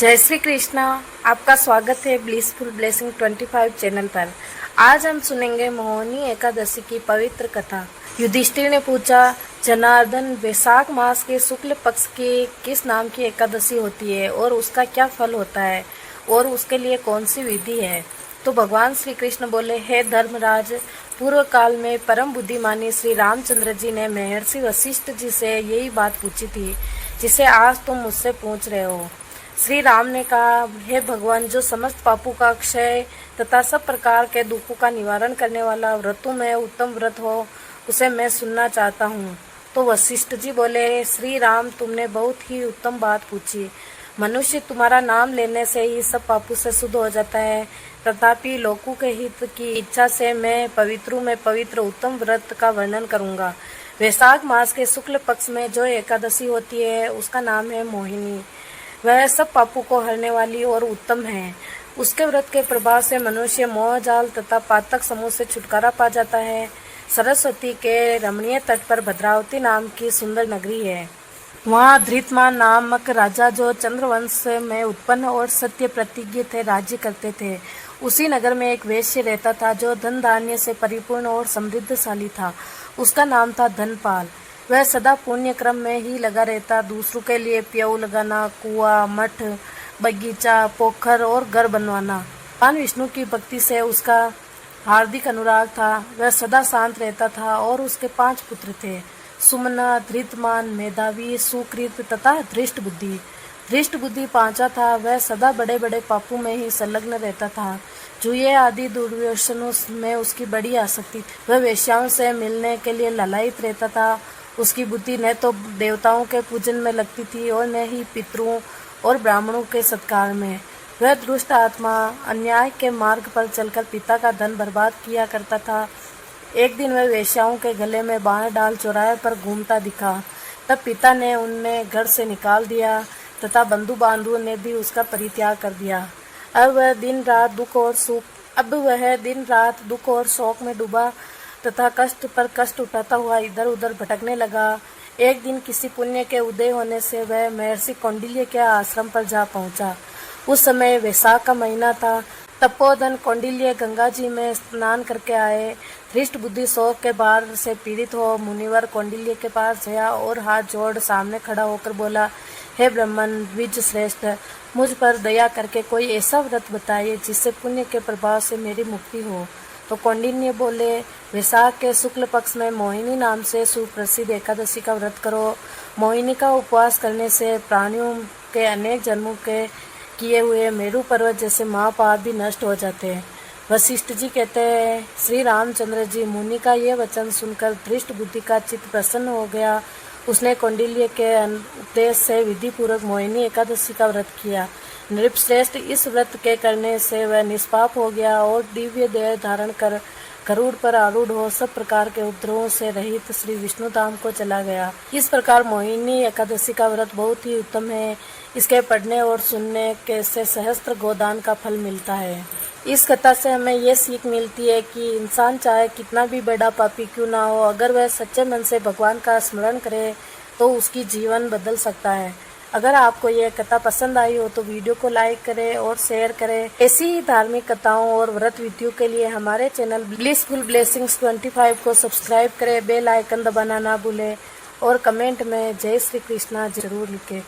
जय श्री कृष्णा। आपका स्वागत है ब्लिसफुल ब्लेसिंग 25 चैनल पर। आज हम सुनेंगे मोहिनी एकादशी की पवित्र कथा। युधिष्ठिर ने पूछा, जनार्दन, वैशाख मास के शुक्ल पक्ष की किस नाम की एकादशी होती है और उसका क्या फल होता है और उसके लिए कौन सी विधि है? तो भगवान श्री कृष्ण बोले, हे धर्मराज, पूर्व काल में परम बुद्धिमानी श्री रामचंद्र जी ने महर्षि वशिष्ठ जी से यही बात पूछी थी जिसे आज तुम मुझसे पूछ रहे हो। श्री राम ने कहा, हे भगवान, जो समस्त पापों का क्षय तथा सब प्रकार के दुखों का निवारण करने वाला व्रतों में उत्तम व्रत हो, उसे मैं सुनना चाहता हूँ। तो वशिष्ठ जी बोले, श्री राम, तुमने बहुत ही उत्तम बात पूछी। मनुष्य तुम्हारा नाम लेने से ही सब पापों से शुद्ध हो जाता है, तथापि लोगों के हित की इच्छा से मैं पवित्रों में पवित्र उत्तम व्रत का वर्णन करूँगा। वैशाख मास के शुक्ल पक्ष में जो एकादशी होती है उसका नाम है मोहिनी। वह सब पापों को हरने वाली और उत्तम है। उसके व्रत के प्रभाव से मनुष्य मोह जाल तथा पातक समूह से छुटकारा पा जाता है। सरस्वती के रमणीय तट पर भद्रावती नाम की सुंदर नगरी है। वहाँ धृतमान नामक राजा, जो चंद्रवंश में उत्पन्न और सत्य प्रतिज्ञ थे, राज्य करते थे। उसी नगर में एक वैश्य रहता था जो धन धान्य से परिपूर्ण और समृद्धशाली था। उसका नाम था धनपाल। वह सदा पुण्य क्रम में ही लगा रहता। दूसरों के लिए प्याऊ लगाना, कुआं, मठ, बगीचा, पोखर और घर बनवाना। भगवान विष्णु की भक्ति से उसका हार्दिक अनुराग था। वह सदा शांत रहता था और उसके 5 पुत्र थे, सुमना, धृतमान, मेधावी, सुकृत तथा धृष्ट बुद्धि। धृष्ट बुद्धि 5वां था। वह सदा बड़े बड़े पापों में ही संलग्न रहता था। जुए आदि दुर्व्यसनों में उसकी बड़ी आसक्ति थी। वह वेश्याओं से मिलने के लिए ललायित रहता था। उसकी बुद्धि न तो देवताओं के पूजन में लगती थी और न ही पितरों और ब्राह्मणों के सत्कार में। वह दुष्ट आत्मा अन्याय के मार्ग पर चलकर पिता का धन बर्बाद किया करता था। एक दिन वह वेश्याओं के गले में बाण डाल चौराहे पर घूमता दिखा। तब पिता ने उन्हें घर से निकाल दिया तथा बंधु बांधुओं ने भी उसका परित्याग कर दिया। अब वह दिन रात दुख और शोक में डूबा तथा कष्ट पर कष्ट उठाता हुआ इधर उधर भटकने लगा। एक दिन किसी पुण्य के उदय होने से वह महर्षि कौंडिल्य के आश्रम पर जा पहुंचा। उस समय वैशाख का महीना था। तपोधन कौंडिल्य गंगा जी में स्नान करके आए। धृष्ट बुद्धि शोक के भार से पीड़ित हो मुनिवर कौंडिल्य के पास गया और हाथ जोड़ सामने खड़ा होकर बोला, हे ब्राह्मण द्विज श्रेष्ठ, मुझ पर दया करके कोई ऐसा व्रत बताइए जिससे पुण्य के प्रभाव से मेरी मुक्ति हो। तो कौंडिन्य बोले, वैशाख के शुक्ल पक्ष में मोहिनी नाम से सुप्रसिद्ध एकादशी का व्रत करो। मोहिनी का उपवास करने से प्राणियों के अनेक जन्मों के किए हुए मेरु पर्वत जैसे महापाप भी नष्ट हो जाते हैं। वशिष्ठ जी कहते हैं, श्री रामचंद्र जी, मुनि का ये वचन सुनकर धृष्ट बुद्धि का चित्त प्रसन्न हो गया। उसने कौंडिल्य के उपदेश से विधि पूर्वक मोहिनी एकादशी का व्रत किया। नृपश्रेष्ठ, इस व्रत के करने से वह निष्पाप हो गया और दिव्य देह धारण कर गरुड़ पर आरूढ़ हो सब प्रकार के उपद्रवों से रहित श्री विष्णु धाम को चला गया। इस प्रकार मोहिनी एकादशी का व्रत बहुत ही उत्तम है। इसके पढ़ने और सुनने के से सहस्त्र गोदान का फल मिलता है। इस कथा से हमें ये सीख मिलती है कि इंसान चाहे कितना भी बड़ा पापी क्यों ना हो, अगर वह सच्चे मन से भगवान का स्मरण करे तो उसकी जीवन बदल सकता है। अगर आपको यह कथा पसंद आई हो तो वीडियो को लाइक करें और शेयर करें। ऐसी ही धार्मिक कथाओं और व्रत विधियों के लिए हमारे चैनल ब्लिसफुल ब्लेसिंग्स 25 को सब्सक्राइब करें, बेल आइकन दबाना ना भूलें और कमेंट में जय श्री कृष्णा जरूर लिखें।